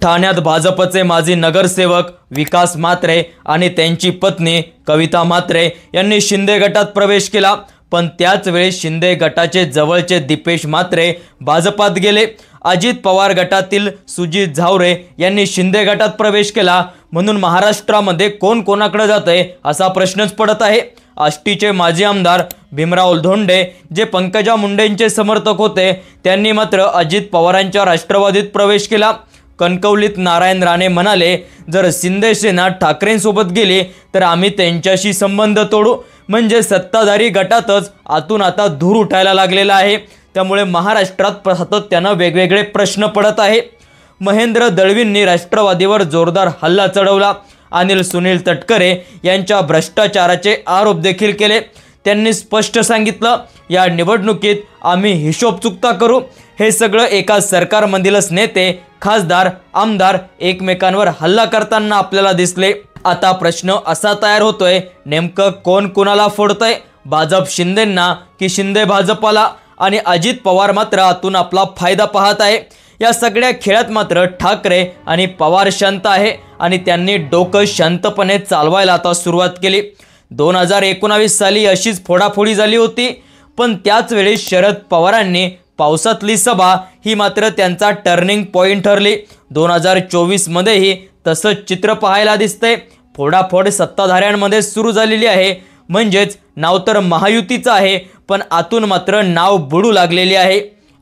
ठाण्यात भाजपचे माजी नगरसेवक विकास म्हात्रे आणि त्यांची पत्नी कविता म्हात्रे यांनी शिंदे गटात प्रवेश केला। पण त्याच वेळी शिंदे गटाचे जवळचे दीपेश म्हात्रे भाजपात गेले। अजित पवार गटातील सुजित झावरे यांनी शिंदे गटात प्रवेश केला। म्हणून महाराष्ट्रामध्ये कोण कोणाकडे जाते असा प्रश्नच पडत आहे। आष्टीचे माजी आमदार भीमराव धोंडे जे पंकजा मुंडेंचे समर्थक होते, त्यांनी मात्र अजित पवारांच्या राष्ट्रवादीत प्रवेश केला। कणकवलीत नारायण राणे म्हणाले, जर शिंदे सेना ठाकरेंसोबत गेली तर आम्ही त्यांच्याशी संबंध तोडू। म्हणजे सत्ताधारी गटातच आतून आता धूर उठायला लागलेला आहे। त्यामुळे महाराष्ट्रात सातत्याने वेगवेगळे प्रश्न पडत आहे। महेंद्र दळवींनी राष्ट्रवादीवर जोरदार हल्ला चढवला। अनिल सुनील तटकरे यांच्या भ्रष्टाचाराचे आरोप देखील केले। त्यांनी स्पष्ट सांगितलं, या निवडणुकीत आम्ही हिशोब चुकता करू। हे सगळं एका सरकारमधीलच नेते, खासदार, आमदार एकमेकांवर हल्ला करताना आपल्याला दिसले। आता प्रश्न असा तयार होतोय, नेमकं कोण कुणाला फोडतंय? भाजप शिंदेंना की शिंदे भाजपाला? आणि अजित पवार मात्र आतून आपला फायदा पाहत आहे। या सगळ्या खेळात मात्र ठाकरे आणि पवार शांत आहे आणि त्यांनी डोकं शांतपणे चालवायला आता सुरुवात केली। 2019 साली अशीच फोडाफोडी झाली होती, पण त्याच वेळी शरद पवारांनी पावसातली सभा ही मात्र त्यांचा टर्निंग पॉइंट ठरली। 2024 मध्येही तसंच चित्र पाहायला दिसतंय। फोडाफोड सत्ताधाऱ्यांमध्ये सुरू झालेली आहे। म्हणजेच नाव तर महायुतीचं आहे, पण आतून मात्र नाव बुडू लागलेली आहे।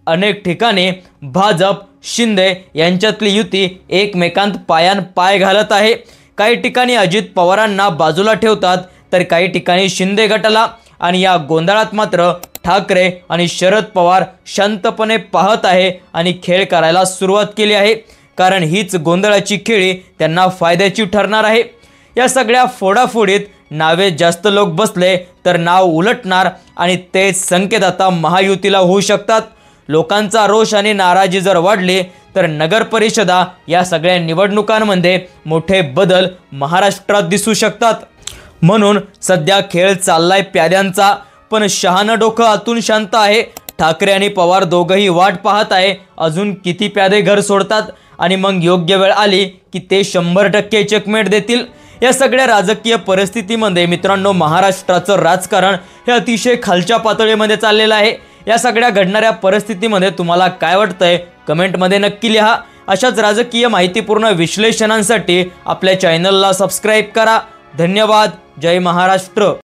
अनेक ठिकाणी भाजप शिंदे यांच्यातली युती एकमेकांत पायान पाय घालत आहे। काही ठिकाणी अजित पवारांना बाजूला ठेवतात, तर काही ठिकाणी शिंदे गटाला। आणि या गोंधळात मात्र ठाकरे आणि शरद पवार शांतपणे पाहत आहे आणि खेळ करायला सुरुवात केली आहे। कारण हीच गोंधळाची खेळी त्यांना फायद्याची ठरणार आहे। या सगळ्या फोडाफोडीत नावे जास्त लोक बसले तर नाव उलटणार आणि तेच संकेत आता महायुतीला होऊ शकतात। लोकांचा रोष आणि नाराजी जर वाढली तर नगर परिषदा या सगळ्या निवडणुकांमध्ये मोठे बदल महाराष्ट्रात दिसू शकतात। म्हणून सध्या खेळ चाललाय प्याद्यांचा, पण शहाणं डोकं आतून शांत आहे। ठाकरे आणि पवार दोघंही वाट पाहत आहे अजून किती प्यादे घर सोडतात आणि मग योग्य वेळ आली की ते 100% चेकमेट देतील। या सगळ्या राजकीय परिस्थितीमध्ये मित्रांनो, महाराष्ट्राचं राजकारण हे अतिशय खालच्या पातळीमध्ये चाललेलं आहे। या सगळ्या घडणाऱ्या परिस्थितीमध्ये तुम्हाला काय वाटतंय कमेंटमध्ये नक्की लिहा। अशाच राजकीय माहितीपूर्ण विश्लेषणांसाठी आपल्या चॅनलला सबस्क्राईब करा। धन्यवाद। जय महाराष्ट्र।